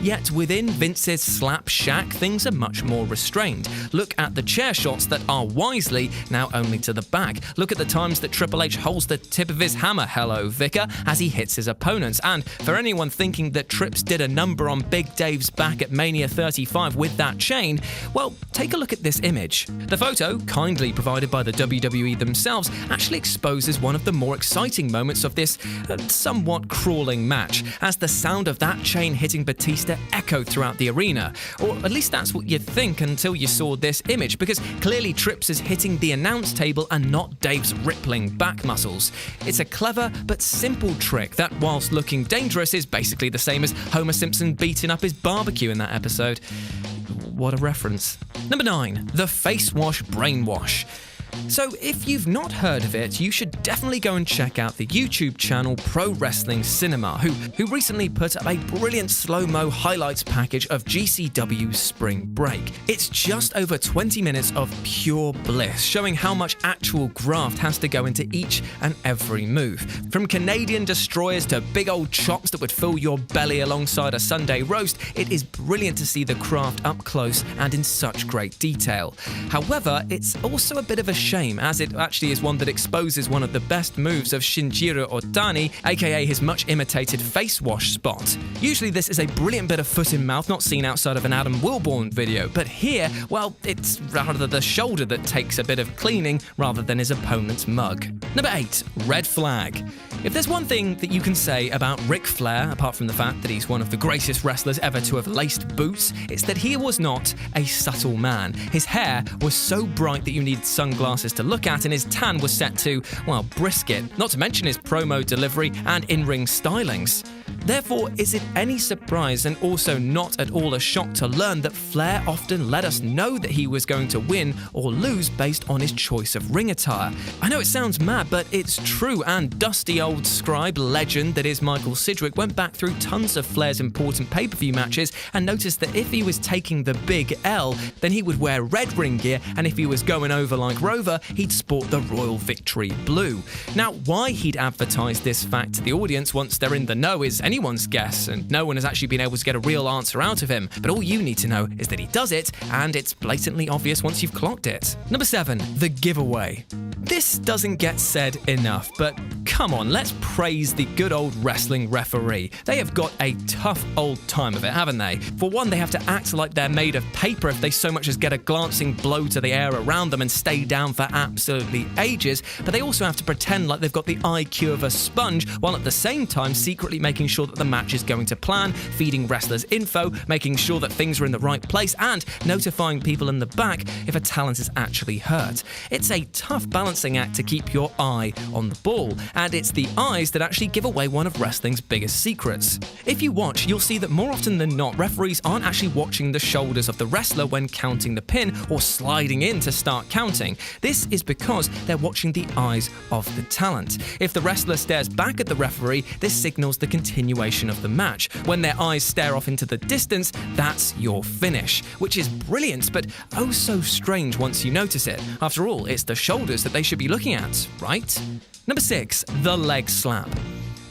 Yet within Vince's Slap Shack, things are much more restrained. Look at the chair shots that are wisely now only to the back. Look at the times that Triple H holds the tip of his hammer, hello Vicar, as he hits his opponents. And for anyone thinking that Trips did a number on Big Dave's back at Mania 35 with that chain, well, take a look at this image. The photo, kindly provided by the WWE themselves, actually exposes one of the more exciting moments of this somewhat crawling match, as the sound of that chain hitting Batista echoed throughout the arena. Or at least that's what you'd think until you saw this image, because clearly Trips is hitting the announce table and not Dave's rippling back muscles. It's a clever but simple trick that, whilst looking dangerous, is basically the same as Homer Simpson beating up his barbecue in that episode. What a reference. Number 9. The Face Wash Brainwash. So if you've not heard of it, you should definitely go and check out the YouTube channel Pro Wrestling Cinema, who recently put up a brilliant slow-mo highlights package of GCW Spring Break. It's just over 20 minutes of pure bliss, showing how much actual graft has to go into each and every move. From Canadian destroyers to big old chops that would fill your belly alongside a Sunday roast, it is brilliant to see the craft up close and in such great detail. However, it's also a bit of a shame, as it actually is one that exposes one of the best moves of Shinjiro Otani, aka his much imitated face wash spot. Usually this is a brilliant bit of foot in mouth not seen outside of an Adam Wilborn video, but here, well, it's rather the shoulder that takes a bit of cleaning rather than his opponent's mug. Number 8. Red Flag. If there's one thing that you can say about Ric Flair, apart from the fact that he's one of the greatest wrestlers ever to have laced boots, it's that he was not a subtle man. His hair was so bright that you needed sunglasses to look at, and his tan was set to, well, brisket, not to mention his promo delivery and in-ring stylings. Therefore, is it any surprise, and also not at all a shock, to learn that Flair often let us know that he was going to win or lose based on his choice of ring attire? I know it sounds mad, but it's true, and dusty old scribe legend that is Michael Sidgwick went back through tons of Flair's important pay-per-view matches and noticed that if he was taking the big L, then he would wear red ring gear, and if he was going over like Rover, he'd sport the Royal Victory blue. Now, why he'd advertised this fact to the audience once they're in the know is anyone's guess, and no one has actually been able to get a real answer out of him. But all you need to know is that he does it, and it's blatantly obvious once you've clocked it. Number 7. The Giveaway. This doesn't get said enough, but come on, let's praise the good old wrestling referee. They have got a tough old time of it, haven't they? For one, they have to act like they're made of paper if they so much as get a glancing blow to the air around them and stay down for absolutely ages, but they also have to pretend like they've got the IQ of a sponge, while at the same time secretly making sure that the match is going to plan, feeding wrestlers info, making sure that things are in the right place, and notifying people in the back if a talent is actually hurt. It's a tough balancing act to keep your eye on the ball, and it's the eyes that actually give away one of wrestling's biggest secrets. If you watch, you'll see that more often than not, referees aren't actually watching the shoulders of the wrestler when counting the pin or sliding in to start counting. This is because they're watching the eyes of the talent. If the wrestler stares back at the referee, this signals the continuation of the match. When their eyes stare off into the distance, that's your finish, which is brilliant, but oh so strange once you notice it. After all, it's the shoulders that they should be looking at, right? Number 6. The Leg Slap.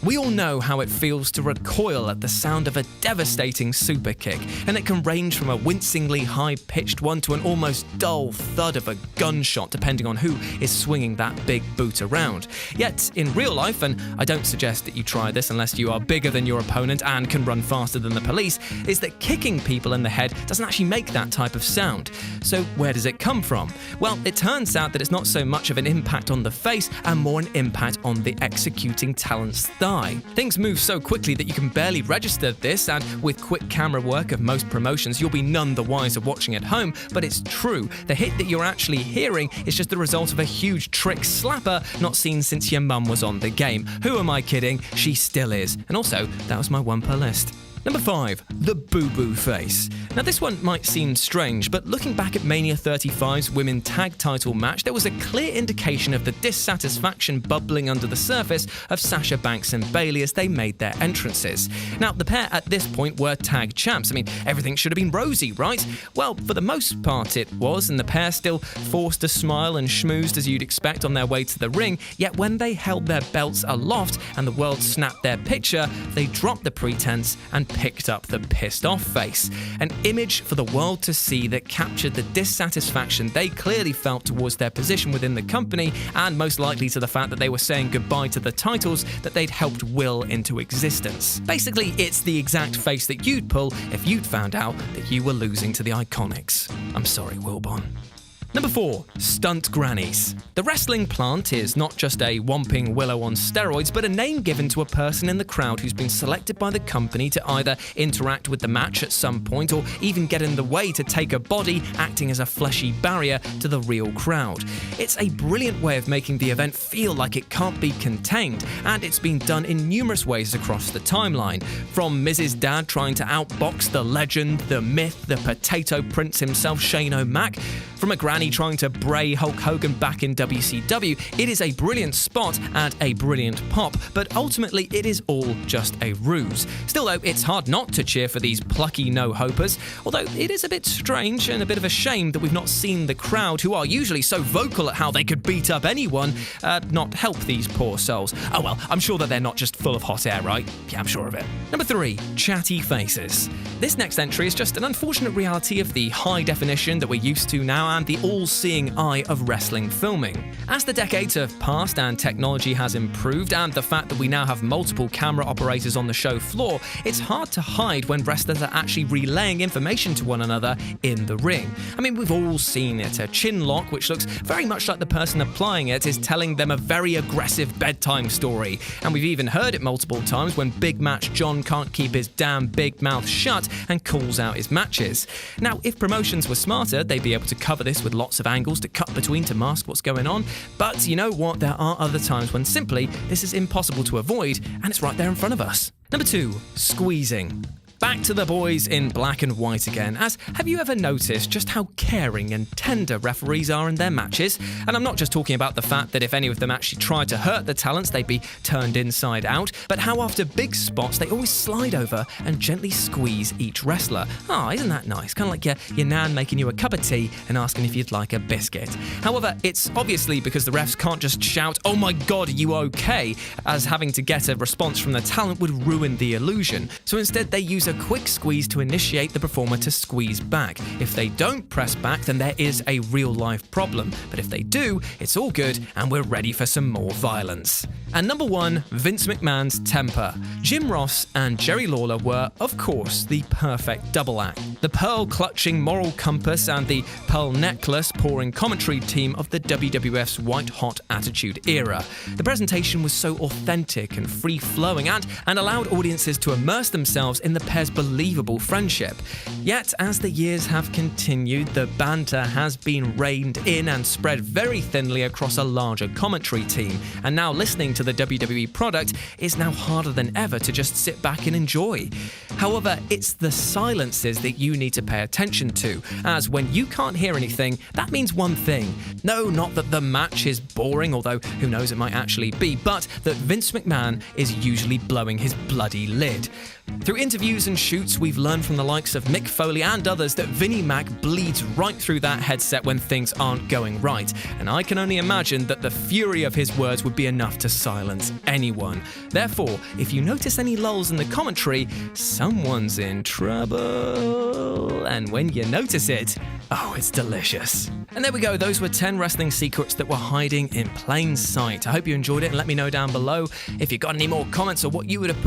We all know how it feels to recoil at the sound of a devastating super kick, and it can range from a wincingly high-pitched one to an almost dull thud of a gunshot, depending on who is swinging that big boot around. Yet, in real life, and I don't suggest that you try this unless you are bigger than your opponent and can run faster than the police, is that kicking people in the head doesn't actually make that type of sound. So where does it come from? Well, it turns out that it's not so much of an impact on the face and more an impact on the executing talent's thigh. Things move so quickly that you can barely register this, and with quick camera work of most promotions, you'll be none the wiser watching at home, but it's true. The hit that you're actually hearing is just the result of a huge trick slapper not seen since your mum was on the game. Who am I kidding? She still is. And also, that was my one per list. Number 5. The Boo Boo Face. Now this one might seem strange, but looking back at Mania 35's women tag title match, there was a clear indication of the dissatisfaction bubbling under the surface of Sasha Banks and Bayley as they made their entrances. Now the pair at this point were tag champs. I mean, everything should have been rosy, right? Well, for the most part it was, and the pair still forced a smile and schmoozed as you'd expect on their way to the ring, yet when they held their belts aloft and the world snapped their picture, they dropped the pretense and picked up the pissed off face. An image for the world to see that captured the dissatisfaction they clearly felt towards their position within the company, and most likely to the fact that they were saying goodbye to the titles that they'd helped will into existence. Basically, it's the exact face that you'd pull if you'd found out that you were losing to the Iconics. I'm sorry, Wilborn. Number 4. Stunt Grannies. The wrestling plant is not just a whomping willow on steroids, but a name given to a person in the crowd who's been selected by the company to either interact with the match at some point or even get in the way to take a body, acting as a fleshy barrier to the real crowd. It's a brilliant way of making the event feel like it can't be contained, and it's been done in numerous ways across the timeline. From Mrs. Dad trying to outbox the legend, the myth, the potato prince himself, Shane O'Mac, from a granny trying to bray Hulk Hogan back in WCW, it is a brilliant spot and a brilliant pop, but ultimately it is all just a ruse. Still though, it's hard not to cheer for these plucky no-hopers, although it is a bit strange and a bit of a shame that we've not seen the crowd, who are usually so vocal at how they could beat up anyone, not help these poor souls. Oh well, I'm sure that they're not just full of hot air, right? Yeah, I'm sure of it. Number 3. Chatty faces. This next entry is just an unfortunate reality of the high definition that we're used to now and the all-seeing eye of wrestling filming. As the decades have passed and technology has improved, and the fact that we now have multiple camera operators on the show floor, it's hard to hide when wrestlers are actually relaying information to one another in the ring. I mean, we've all seen it, a chin lock which looks very much like the person applying it is telling them a very aggressive bedtime story, and we've even heard it multiple times when Big Match John can't keep his damn big mouth shut and calls out his matches. Now, if promotions were smarter, they'd be able to cover this with lots of angles to cut between to mask what's going on, but you know what, there are other times when simply this is impossible to avoid and it's right there in front of us. Number 2. Squeezing. Back to the boys in black and white again, as have you ever noticed just how caring and tender referees are in their matches? And I'm not just talking about the fact that if any of them actually tried to hurt the talents, they'd be turned inside out, but how after big spots they always slide over and gently squeeze each wrestler. Isn't that nice? Kind of like your nan making you a cup of tea and asking if you'd like a biscuit. However, it's obviously because the refs can't just shout, "Oh my god, are you okay?" as having to get a response from the talent would ruin the illusion. So instead they use a quick squeeze to initiate the performer to squeeze back. If they don't press back, then there is a real-life problem. But if they do, it's all good and we're ready for some more violence. And number 1, Vince McMahon's temper. Jim Ross and Jerry Lawler were, of course, the perfect double act. The pearl-clutching moral compass and the pearl necklace-pouring commentary team of the WWF's white-hot attitude era. The presentation was so authentic and free-flowing and allowed audiences to immerse themselves in the pair's believable friendship. Yet, as the years have continued, the banter has been reined in and spread very thinly across a larger commentary team, and now listening to the WWE product is now harder than ever to just sit back and enjoy. However, it's the silences that you need to pay attention to, as when you can't hear anything, that means one thing. No, not that the match is boring, although who knows, it might actually be, but that Vince McMahon is usually blowing his bloody lid. Through interviews and shoots, we've learned from the likes of Mick Foley and others that Vinnie Mac bleeds right through that headset when things aren't going right, and I can only imagine that the fury of his words would be enough to silence anyone. Therefore, if you notice any lulls in the commentary, someone's in trouble. And when you notice it, oh, it's delicious. And there we go, those were 10 wrestling secrets that were hiding in plain sight. I hope you enjoyed it, and let me know down below if you got any more comments or what you would have put